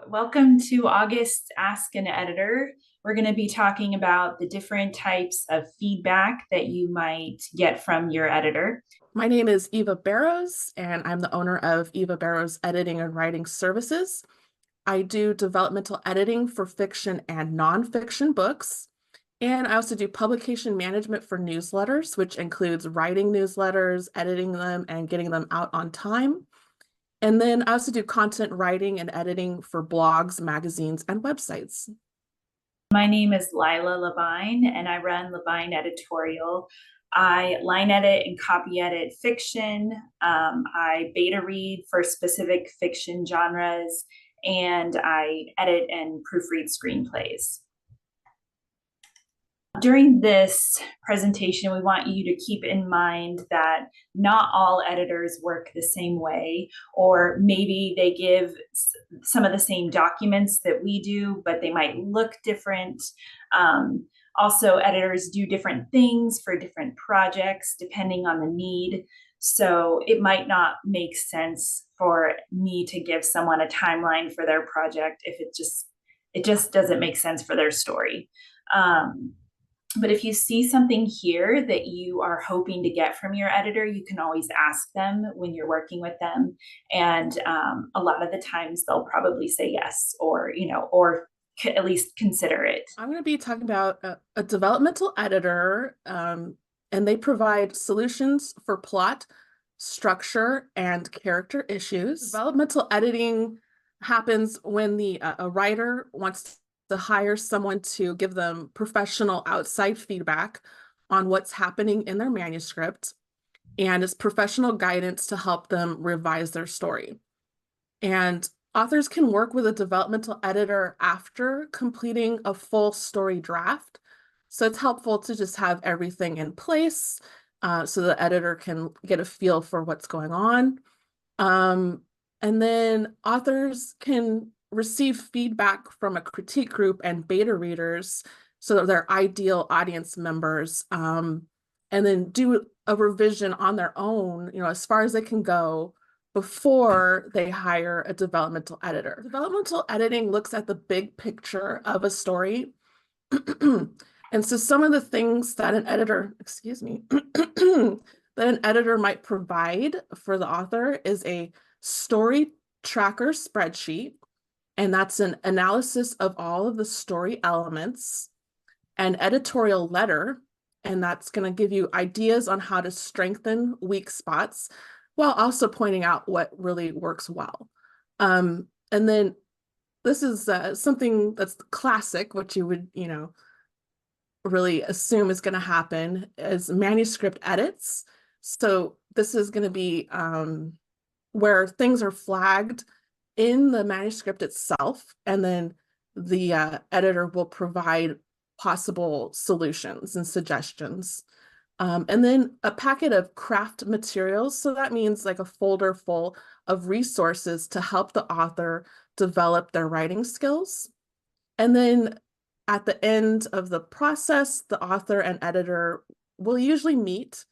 Welcome to August Ask an Editor. We're going to be talking about the different types of feedback that you might get from your editor. My name is Eva Barrows, and I'm the owner of Eva Barrows Editing and Writing Services. I do developmental editing for fiction and nonfiction books. And I also do publication management for newsletters, which includes writing newsletters, editing them, and getting them out on time. And then I also do content writing and editing for blogs, magazines, and websites. My name is Lila Levine, and I run Levine Editorial. I line edit and copy edit fiction. I beta read for specific fiction genres, and I edit and proofread screenplays. During this presentation, we want you to keep in mind that not all editors work the same way, or maybe they give some of the same documents that we do, but they might look different. Also, editors do different things for different projects depending on the need. So it might not make sense for me to give someone a timeline for their project if it just doesn't make sense for their story. But if you see something here that you are hoping to get from your editor, you can always ask them when you're working with them. And a lot of the times they'll probably say yes, or at least consider it. I'm going to be talking about a developmental editor, and they provide solutions for plot, structure, and character issues. Developmental editing happens when a writer wants to hire someone to give them professional outside feedback on what's happening in their manuscript, and it's professional guidance to help them revise their story. And authors can work with a developmental editor after completing a full story draft. So it's helpful to just have everything in place so the editor can get a feel for what's going on. And then authors can receive feedback from a critique group and beta readers, so that they're ideal audience members, and then do a revision on their own, as far as they can go before they hire a developmental editor. Developmental editing looks at the big picture of a story. And so some of the things that an editor, excuse me, that an editor might provide for the author is a story tracker spreadsheet, and that's an analysis of all of the story elements, an editorial letter, and that's going to give you ideas on how to strengthen weak spots while also pointing out what really works well. And then this is something that's classic, what you would, really assume is going to happen is manuscript edits. So this is going to be where things are flagged in the manuscript itself, and then the editor will provide possible solutions and suggestions. And then a packet of craft materials. So that means like a folder full of resources to help the author develop their writing skills. And then at the end of the process, the author and editor will usually meet,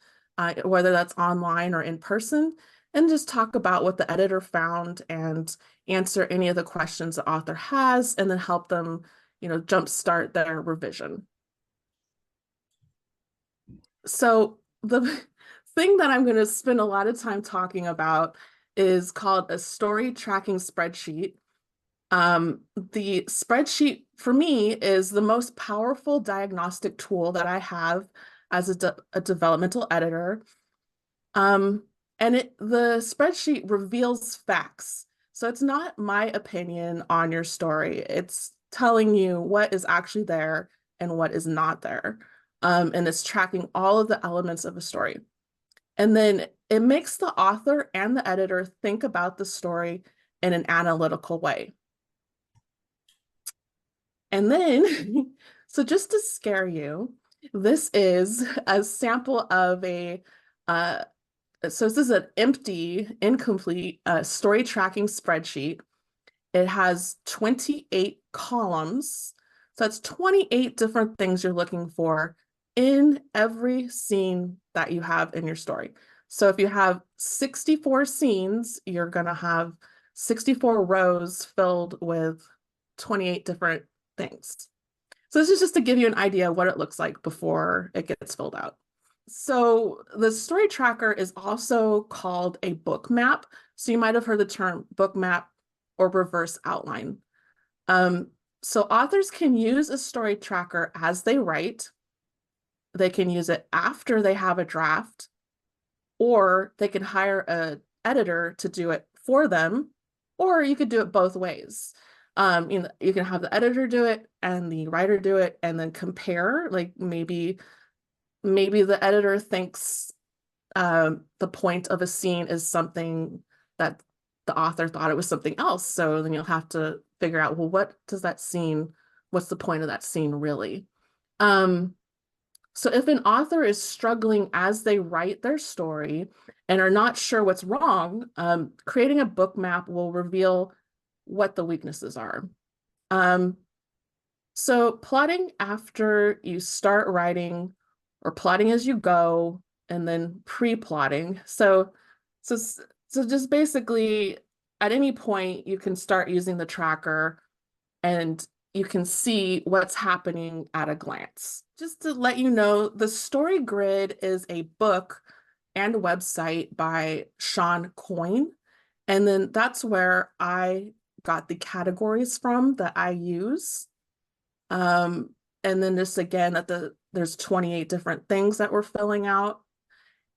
whether that's online or in person, and just talk about what the editor found and answer any of the questions the author has, and then help them, jumpstart their revision. So the thing that I'm going to spend a lot of time talking about is called a story tracking spreadsheet. The spreadsheet for me is the most powerful diagnostic tool that I have as a developmental editor. And the spreadsheet reveals facts. So it's not my opinion on your story. It's telling you what is actually there and what is not there. And it's tracking all of the elements of a story. And then it makes the author and the editor think about the story in an analytical way. And then, so just to scare you, this is a sample of so this is an empty, incomplete story tracking spreadsheet. It has 28 columns. So that's 28 different things you're looking for in every scene that you have in your story. So if you have 64 scenes, you're going to have 64 rows filled with 28 different things. So this is just to give you an idea of what it looks like before it gets filled out. So the story tracker is also called a book map. So you might have heard the term book map or reverse outline. Um, so authors can use a story tracker as they write. They can use it after they have a draft, or they can hire an editor to do it for them, or you could do it both ways. You can have the editor do it and the writer do it and then compare, like maybe the editor thinks the point of a scene is something that the author thought it was something else. So then you'll have to figure out, well, what's the point of that scene really? So if an author is struggling as they write their story and are not sure what's wrong, creating a book map will reveal what the weaknesses are. So plotting after you start writing, or plotting as you go, and then pre-plotting. So, so just basically at any point you can start using the tracker and you can see what's happening at a glance. Just to let you know, the Story Grid is a book and website by Sean Coyne. And then that's where I got the categories from that I use. And then just again there's 28 different things that we're filling out.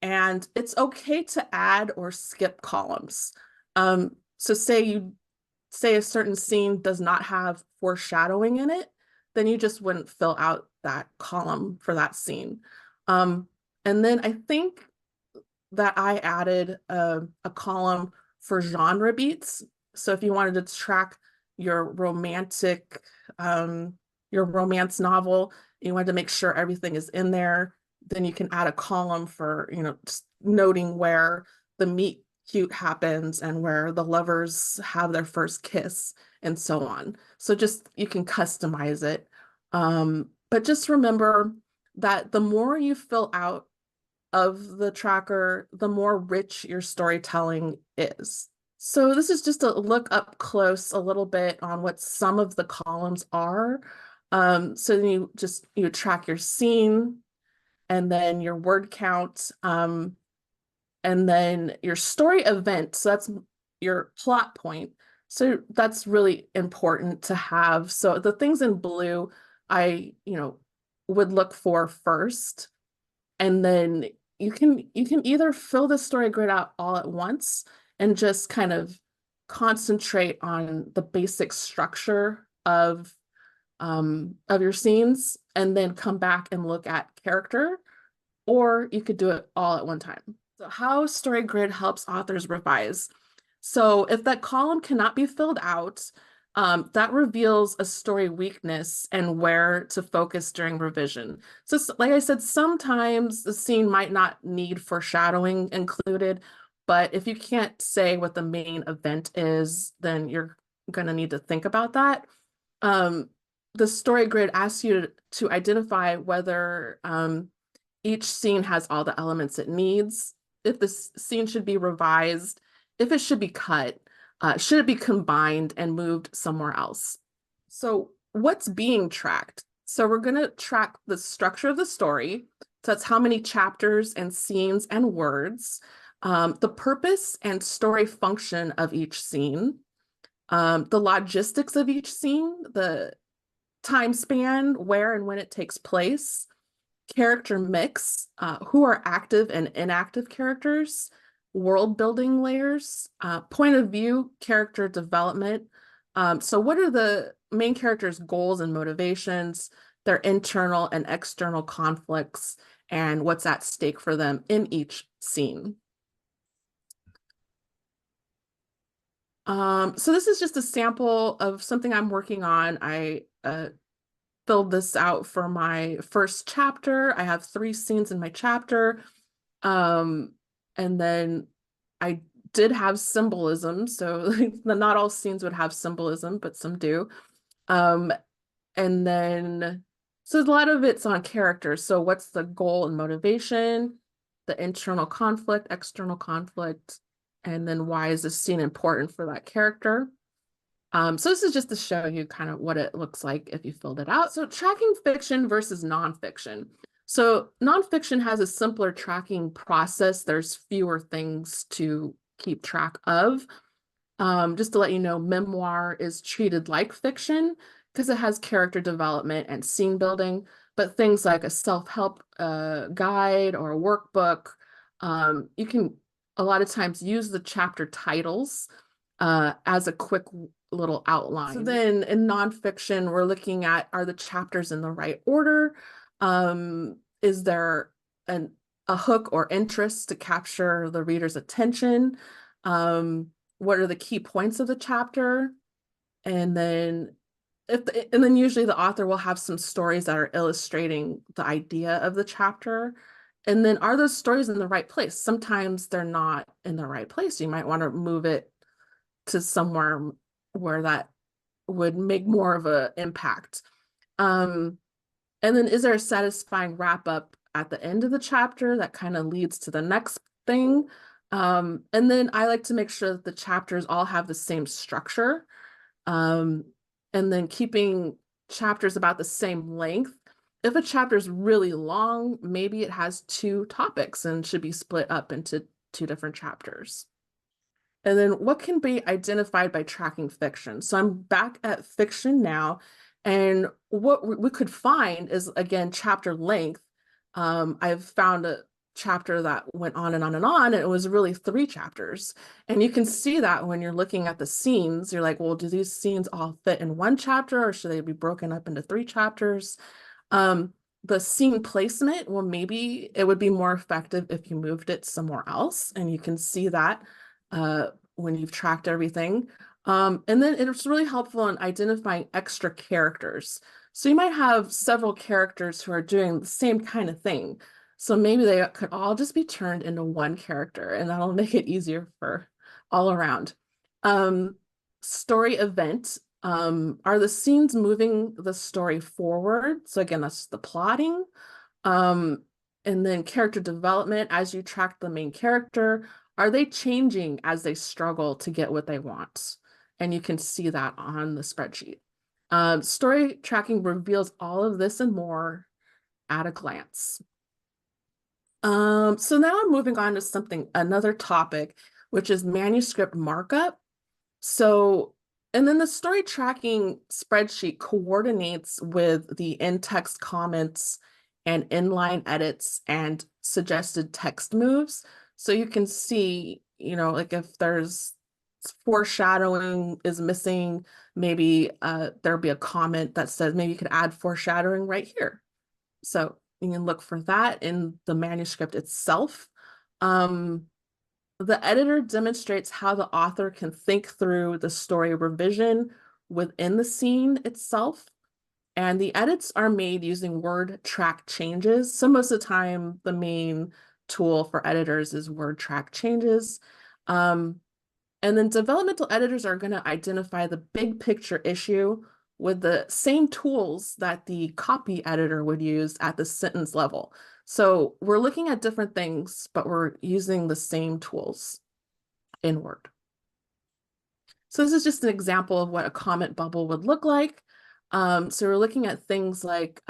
And it's okay to add or skip columns. So say a certain scene does not have foreshadowing in it, then you just wouldn't fill out that column for that scene. And then I think that I added a column for genre beats. So if you wanted to track your romantic, your romance novel, you wanted to make sure everything is in there, then you can add a column for, just noting where the meet cute happens and where the lovers have their first kiss and so on. So just you can customize it. But just remember that the more you fill out of the tracker, the more rich your storytelling is. So this is just a look up close a little bit on what some of the columns are. So you track your scene and then your word count, and then your story event. So that's your plot point. So that's really important to have. So the things in blue, I, would look for first. And then you can either fill the story grid out all at once and just kind of concentrate on the basic structure of your scenes and then come back and look at character, or you could do it all at one time. So how Story Grid helps authors revise. So if that column cannot be filled out, that reveals a story weakness and where to focus during revision. So like I said, sometimes the scene might not need foreshadowing included, but if you can't say what the main event is, then you're going to need to think about that. The story grid asks you to identify whether each scene has all the elements it needs, if the scene should be revised, if it should be cut, should it be combined and moved somewhere else? So what's being tracked? So we're going to track the structure of the story. So that's how many chapters and scenes and words, the purpose and story function of each scene, the logistics of each scene, the time span, where and when it takes place, character mix, who are active and inactive characters, world building layers, point of view, character development. So what are the main characters' goals and motivations, their internal and external conflicts, and what's at stake for them in each scene? So this is just a sample of something I'm working on. I filled this out for my first chapter. I have 3 scenes in my chapter. And then I did have symbolism. So not all scenes would have symbolism, but some do. And then, so a lot of it's on characters. So what's the goal and motivation, the internal conflict, external conflict, and then why is this scene important for that character. So this is just to show you kind of what it looks like if you filled it out. So tracking fiction versus nonfiction. So nonfiction has a simpler tracking process. There's fewer things to keep track of. Just to let you know, memoir is treated like fiction because it has character development and scene building, but things like a self-help guide or a workbook, you can a lot of times use the chapter titles as a quick little outline. So then in nonfiction, we're looking at, are the chapters in the right order? Is there a hook or interest to capture the reader's attention? What are the key points of the chapter? And then usually the author will have some stories that are illustrating the idea of the chapter. And then are those stories in the right place? Sometimes they're not in the right place. You might want to move it to somewhere where that would make more of an impact. And then is there a satisfying wrap up at the end of the chapter that kind of leads to the next thing? And then I like to make sure that the chapters all have the same structure. And then keeping chapters about the same length. If a chapter is really long, maybe it has 2 topics and should be split up into 2 different chapters. And then what can be identified by tracking fiction? So I'm back at fiction now, and what we could find is, again, chapter length. I've found a chapter that went on and on and on, and it was really 3 chapters. And you can see that when you're looking at the scenes, you're like, well, do these scenes all fit in 1 chapter, or should they be broken up into 3 chapters? The scene placement, well, maybe it would be more effective if you moved it somewhere else, and you can see that when you've tracked everything. And then it's really helpful in identifying extra characters. So you might have several characters who are doing the same kind of thing. So maybe they could all just be turned into 1 character, and that'll make it easier for all around. Story event. Are the scenes moving the story forward? So again, that's the plotting. And then character development, as you track the main character, are they changing as they struggle to get what they want? And you can see that on the spreadsheet. Story tracking reveals all of this and more at a glance. So now I'm moving on to another topic, which is manuscript markup. So, and then the story tracking spreadsheet coordinates with the in-text comments and inline edits and suggested text moves. So you can see, like if there's foreshadowing is missing, maybe there'll be a comment that says maybe you could add foreshadowing right here. So you can look for that in the manuscript itself. The editor demonstrates how the author can think through the story revision within the scene itself. And the edits are made using word track changes. So most of the time, the main tool for editors is word track changes. And then developmental editors are going to identify the big picture issue with the same tools that the copy editor would use at the sentence level. So we're looking at different things, but we're using the same tools in Word. So this is just an example of what a comment bubble would look like. So we're looking at things like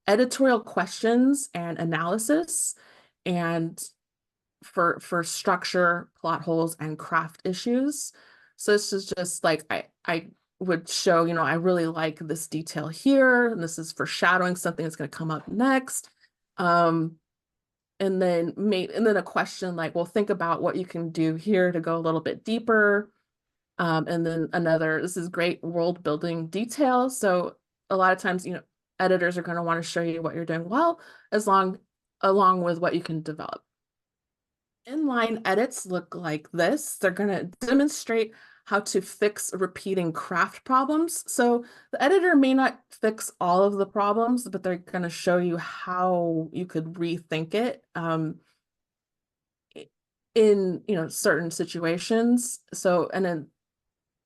editorial questions and analysis, and for structure, plot holes, and craft issues. So this is just like I would show, I really like this detail here, and this is foreshadowing something that's going to come up next. And then a question like, well, think about what you can do here to go a little bit deeper. And then this is great world building detail. So a lot of times, editors are going to want to show you what you're doing well, along with what you can develop. Inline edits look like this. They're going to demonstrate how to fix repeating craft problems. So the editor may not fix all of the problems, but they're going to show you how you could rethink it in certain situations. So, and then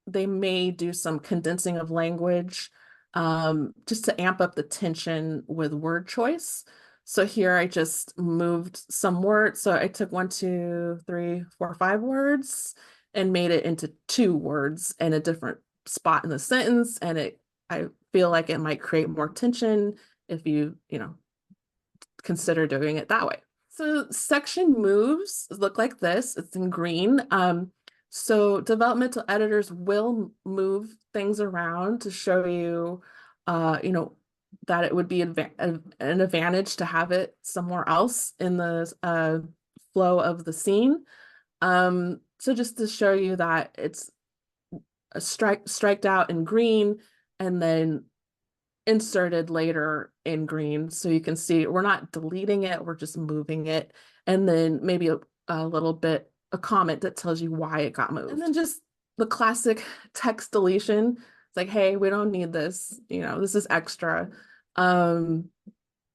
they may do some condensing of language just to amp up the tension with word choice. So here I just moved some words. So I took 1, 2, 3, 4, 5 words and made it into 2 words in a different spot in the sentence. And I feel like it might create more tension if you consider doing it that way. So section moves look like this. It's in green. So developmental editors will move things around to show you, that it would be an advantage to have it somewhere else in the flow of the scene. So just to show you that it's striked out in green and then inserted later in green. So you can see we're not deleting it, we're just moving it. And then maybe a little bit, a comment that tells you why it got moved. And then just the classic text deletion. It's like, hey, we don't need this, this is extra. And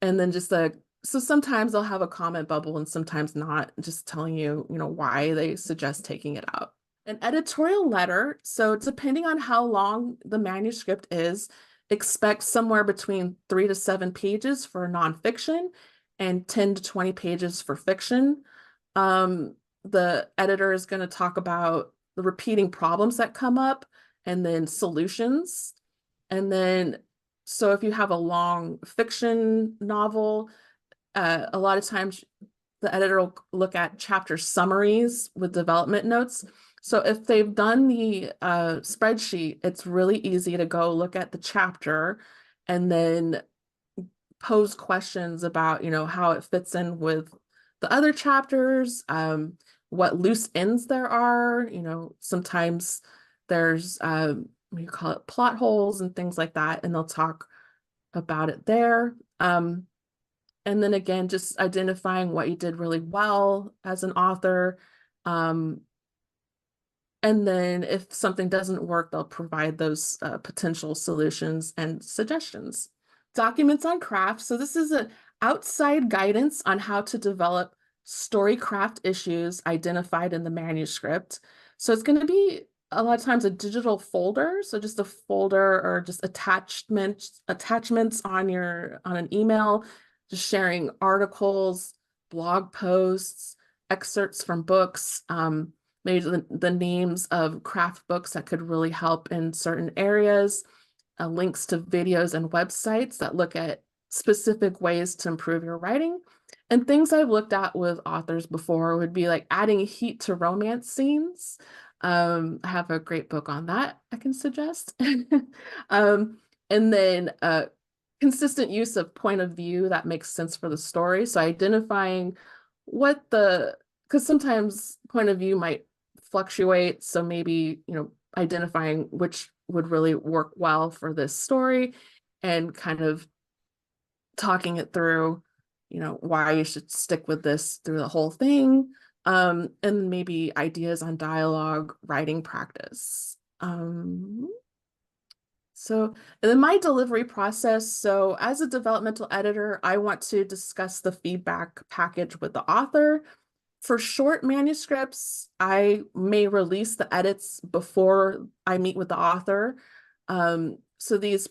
then just so sometimes they'll have a comment bubble and sometimes not, just telling you, why they suggest taking it out. An editorial letter. So depending on how long the manuscript is, expect somewhere between 3 to 7 pages for nonfiction and 10 to 20 pages for fiction. The editor is going to talk about the repeating problems that come up and then solutions. And then, so if you have a long fiction novel, a lot of times the editor will look at chapter summaries with development notes. So if they've done the spreadsheet, it's really easy to go look at the chapter and then pose questions about, how it fits in with the other chapters, what loose ends there are. Sometimes there's, what do you call it, plot holes and things like that, and they'll talk about it there. And then again, just identifying what you did really well as an author. And then if something doesn't work, they'll provide those potential solutions and suggestions. Documents on craft. So this is an outside guidance on how to develop story craft issues identified in the manuscript. So it's going to be a lot of times a digital folder. So just a folder or just attachments on an email, just sharing articles, blog posts, excerpts from books, maybe the names of craft books that could really help in certain areas, links to videos and websites that look at specific ways to improve your writing. And things I've looked at with authors before would be like adding heat to romance scenes. I have a great book on that I can suggest. And then consistent use of point of view that makes sense for the story. So identifying because sometimes point of view might fluctuate. So maybe, identifying which would really work well for this story and kind of talking it through, why you should stick with this through the whole thing. And maybe ideas on dialogue, writing practice. And then my delivery process. So as a developmental editor, I want to discuss the feedback package with the author. For short manuscripts, I may release the edits before I meet with the author. So these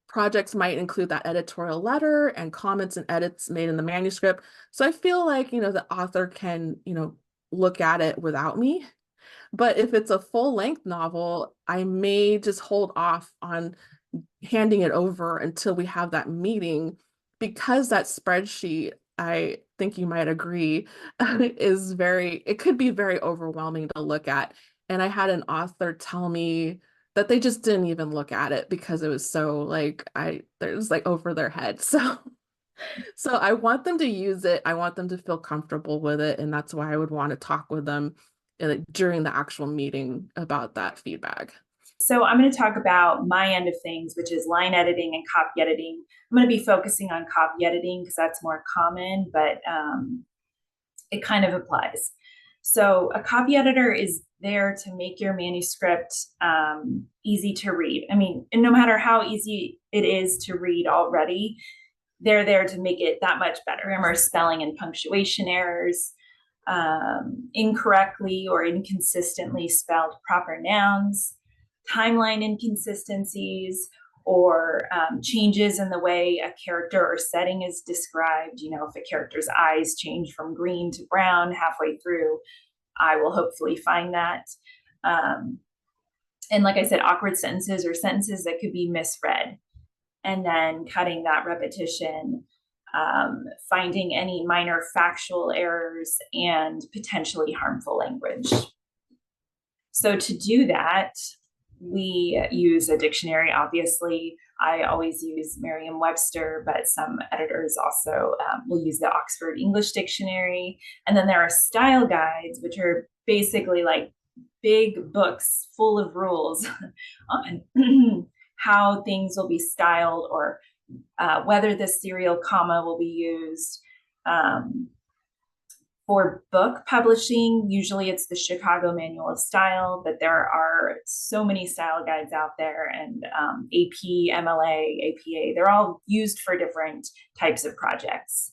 projects might include that editorial letter and comments and edits made in the manuscript. So I feel like, the author can, look at it without me. But if it's a full-length novel, I may just hold off on handing it over until we have that meeting, because that spreadsheet, I think you might agree, it could be very overwhelming to look at. And I had an author tell me that they just didn't even look at it because it was so it was like over their head. So I want them to use it. I want them to feel comfortable with it. And that's why I would want to talk with them during the actual meeting about that feedback. So I'm going to talk about my end of things, which is line editing and copy editing. I'm going to be focusing on copy editing because that's more common, but it kind of applies. So a copy editor is there to make your manuscript easy to read. I mean, and no matter how easy it is to read already, they're there to make it that much better. Remember, spelling and punctuation errors, incorrectly or inconsistently spelled proper nouns, timeline inconsistencies, or changes in the way a character or setting is described. You know, if a character's eyes change from green to brown halfway through, I will hopefully find that. And like I said, awkward sentences or sentences that could be misread, and then cutting that repetition, finding any minor factual errors, and potentially harmful language. So to do that, we use a dictionary, obviously. I always use Merriam-Webster, but some editors also will use the Oxford English Dictionary. And then there are style guides, which are basically like big books full of rules on how things will be styled, or whether the serial comma will be used. For book publishing, usually it's the Chicago Manual of Style, but there are so many style guides out there, and AP, MLA, APA, they're all used for different types of projects.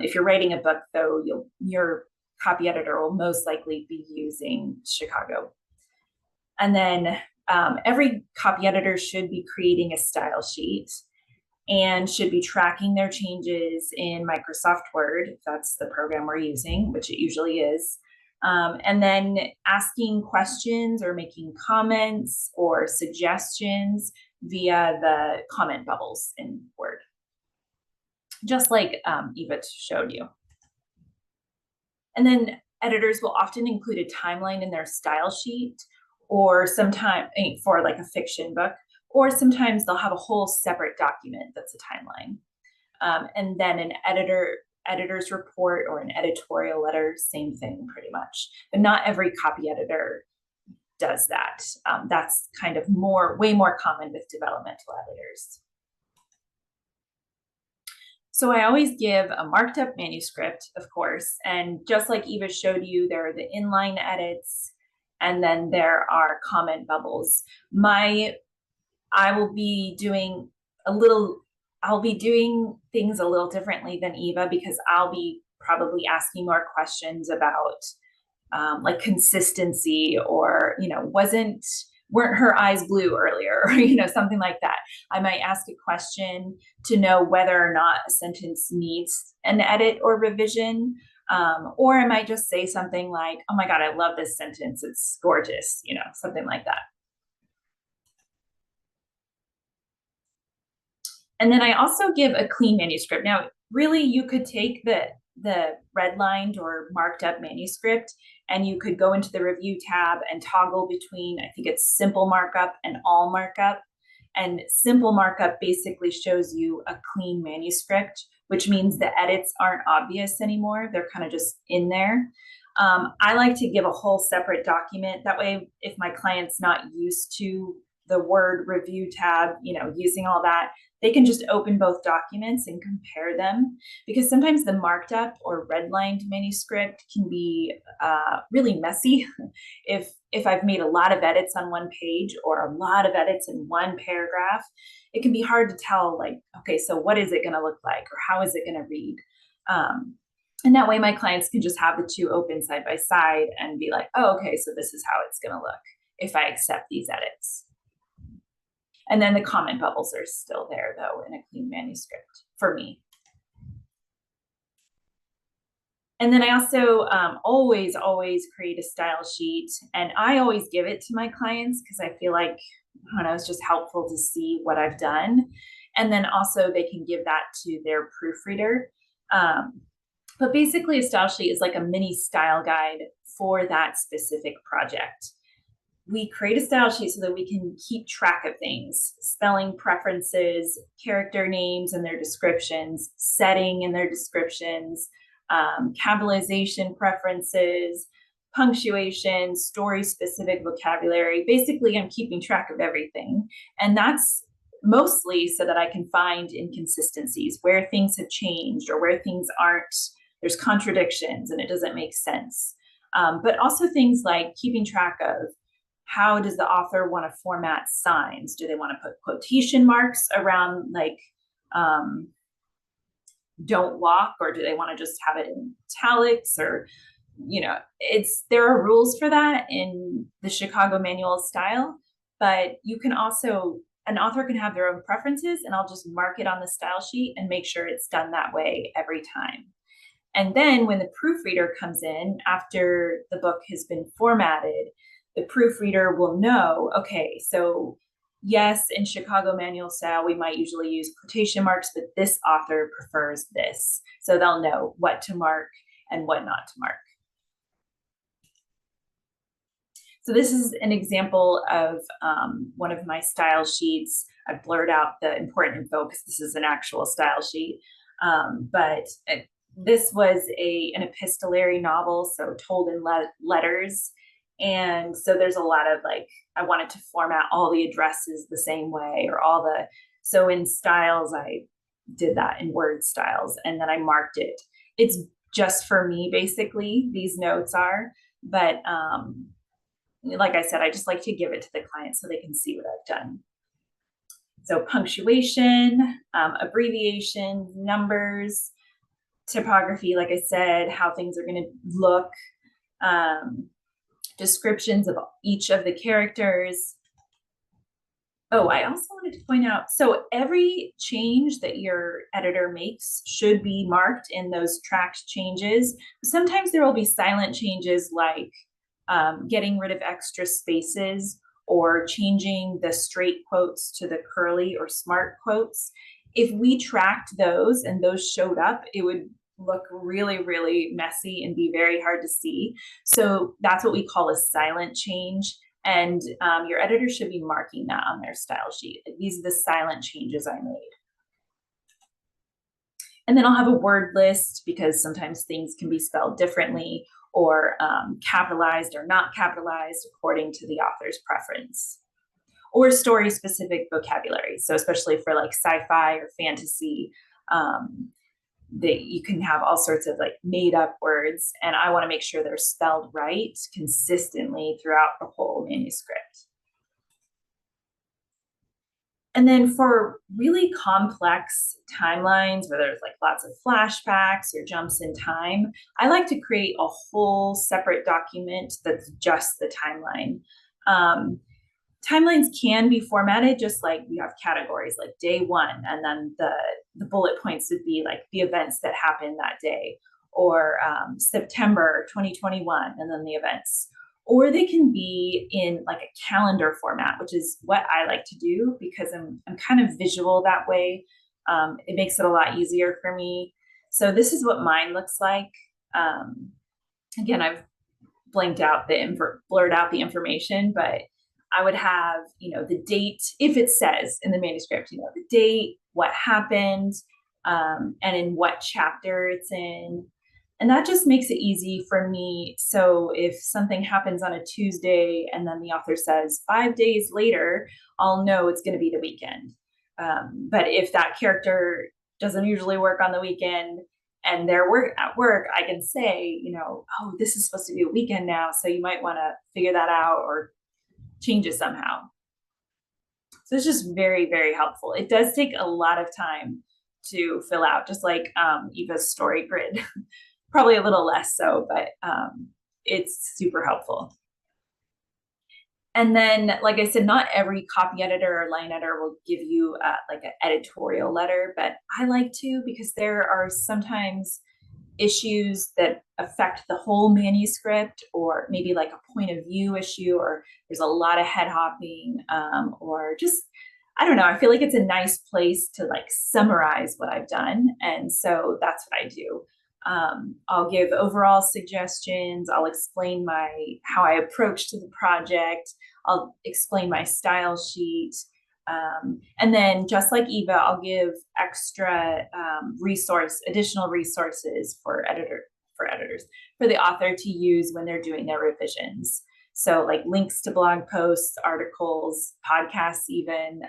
If you're writing a book, though, your copy editor will most likely be using Chicago. And then every copy editor should be creating a style sheet and should be tracking their changes in Microsoft Word, if that's the program we're using, which it usually is. And then asking questions or making comments or suggestions via the comment bubbles in Word, just like Eva showed you. And then editors will often include a timeline in their style sheet, or sometimes for like a fiction book, or sometimes they'll have a whole separate document that's a timeline. And then an editor's report or an editorial letter, same thing pretty much. But not every copy editor does that. That's kind of way more common with developmental editors. So I always give a marked up manuscript, of course, and just like Eva showed you, there are the inline edits, and then there are comment bubbles. I will be doing things a little differently than Eva, because I'll be probably asking more questions about like consistency, or, you know, weren't her eyes blue earlier, or, you know, something like that. I might ask a question to know whether or not a sentence needs an edit or revision. Or I might just say something like, oh my God, I love this sentence, it's gorgeous, you know, something like that. And then I also give a clean manuscript. Now, really, you could take the redlined or marked up manuscript, and you could go into the review tab and toggle between, I think it's simple markup and all markup. And simple markup basically shows you a clean manuscript, which means the edits aren't obvious anymore. They're kind of just in there. I like to give a whole separate document. That way, if my client's not used to the Word review tab, you know, using all that, they can just open both documents and compare them, because sometimes the marked up or redlined manuscript can be really messy. If I've made a lot of edits on one page or a lot of edits in one paragraph, it can be hard to tell, like, okay, so what is it going to look like, or how is it going to read? And that way my clients can just have the two open side by side and be like, oh, okay, so this is how it's going to look if I accept these edits. And then the comment bubbles are still there, though, in a clean manuscript for me. And then I also always create a style sheet, and I always give it to my clients because I feel like, I don't know, it's just helpful to see what I've done. And then also they can give that to their proofreader. But basically a style sheet is like a mini style guide for that specific project. We create a style sheet so that we can keep track of things: spelling preferences, character names and their descriptions, setting and their descriptions, capitalization preferences, punctuation, story-specific vocabulary. Basically, I'm keeping track of everything. And that's mostly so that I can find inconsistencies, where things have changed or where things aren't, there's contradictions and it doesn't make sense. But also things like keeping track of, how does the author want to format signs? Do they want to put quotation marks around, like, don't walk, or do they want to just have it in italics? Or, you know, there are rules for that in the Chicago Manual of Style, but you can also an author can have their own preferences, and I'll just mark it on the style sheet and make sure it's done that way every time. And then when the proofreader comes in after the book has been formatted, the proofreader will know, okay, so yes, in Chicago manual style, we might usually use quotation marks, but this author prefers this. So they'll know what to mark and what not to mark. So this is an example of one of my style sheets. I've blurred out the important info because this is an actual style sheet. This was an epistolary novel, so told in letters. And so there's a lot of like, I wanted to format all the addresses the same way, or so in styles, I did that in word styles, and then I marked it. It's just for me, basically, these notes are, but like I said, I just like to give it to the client so they can see what I've done. So punctuation, abbreviations, numbers, typography, like I said, how things are going to look, descriptions of each of the characters. Oh, I also wanted to point out, so every change that your editor makes should be marked in those tracked changes. Sometimes there will be silent changes like getting rid of extra spaces or changing the straight quotes to the curly or smart quotes. If we tracked those and those showed up, it would look really, really messy and be very hard to see. So that's what we call a silent change. And your editor should be marking that on their style sheet. These are the silent changes I made. And then I'll have a word list because sometimes things can be spelled differently or capitalized or not capitalized according to the author's preference, or story specific vocabulary. So especially for like sci-fi or fantasy, that you can have all sorts of like made up words, and I want to make sure they're spelled right consistently throughout the whole manuscript. And then for really complex timelines where there's like lots of flashbacks or jumps in time, I like to create a whole separate document that's just the timeline. Timelines can be formatted just like you have categories like day one, and then the bullet points would be like the events that happened that day, or September 2021, and then the events. Or they can be in like a calendar format, which is what I like to do because I'm kind of visual that way. It makes it a lot easier for me. So this is what mine looks like. Again, I've blurred out the information, but I would have, the date, if it says in the manuscript, the date, what happened, and in what chapter it's in. And that just makes it easy for me. So if something happens on a Tuesday and then the author says 5 days later, I'll know it's going to be the weekend. But if that character doesn't usually work on the weekend and they're at work, I can say, oh, this is supposed to be a weekend now, so you might want to figure that out or change it somehow. So it's just very, very helpful. It does take a lot of time to fill out, just like Eva's story grid. Probably a little less so, but it's super helpful. And then, like I said, not every copy editor or line editor will give you like an editorial letter, but I like to because there are sometimes issues that affect the whole manuscript, or maybe like a point of view issue, or there's a lot of head hopping, or just, I don't know, I feel like it's a nice place to like summarize what I've done. And so that's what I do. I'll give overall suggestions. I'll explain how I approached the project. I'll explain my style sheet. And then just like Eva, I'll give extra additional resources for editors, for the author to use when they're doing their revisions. So like links to blog posts, articles, podcasts, even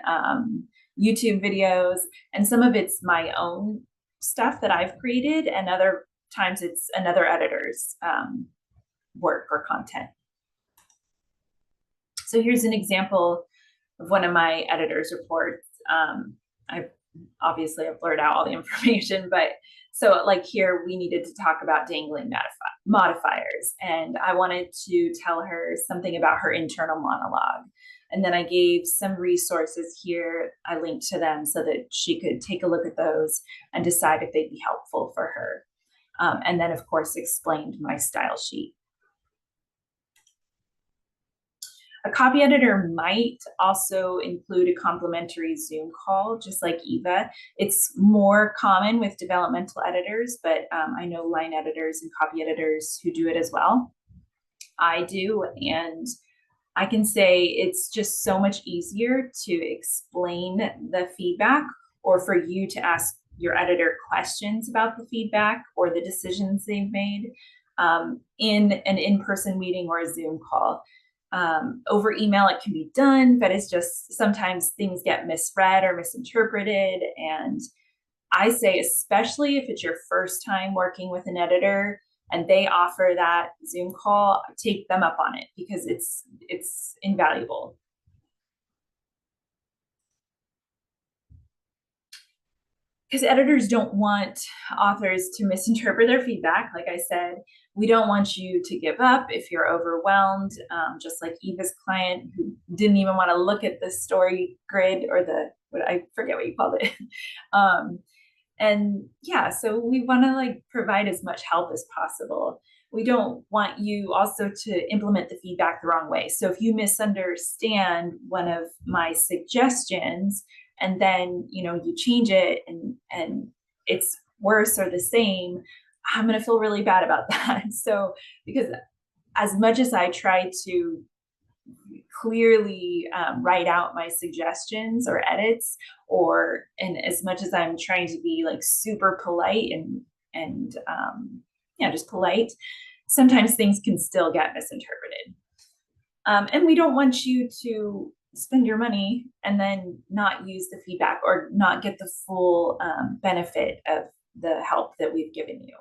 YouTube videos, and some of it's my own stuff that I've created, and other times it's another editor's work or content. So here's an example of one of my editor's reports. I've blurred out all the information, but so like here we needed to talk about dangling modifiers, and I wanted to tell her something about her internal monologue. And then I gave some resources here. I linked to them so that she could take a look at those and decide if they'd be helpful for her. And then, of course, explained my style sheet. A copy editor might also include a complimentary Zoom call, just like Eva. It's more common with developmental editors, but I know line editors and copy editors who do it as well. I do, and I can say it's just so much easier to explain the feedback, or for you to ask your editor questions about the feedback or the decisions they've made in an in-person meeting or a Zoom call. Over email, it can be done, but it's just sometimes things get misread or misinterpreted. And I say, especially if it's your first time working with an editor and they offer that Zoom call, take them up on it because it's invaluable. Because editors don't want authors to misinterpret their feedback. Like I said, we don't want you to give up if you're overwhelmed, just like Eva's client who didn't even want to look at the story grid or I forget what you called it. And yeah, so we want to like provide as much help as possible. We don't want you also to implement the feedback the wrong way. So if you misunderstand one of my suggestions and then you change it and it's worse or the same, I'm going to feel really bad about that. So because as much as I try to clearly write out my suggestions or edits, and as much as I'm trying to be like super polite and just polite, sometimes things can still get misinterpreted. And we don't want you to spend your money and then not use the feedback or not get the full benefit of the help that we've given you.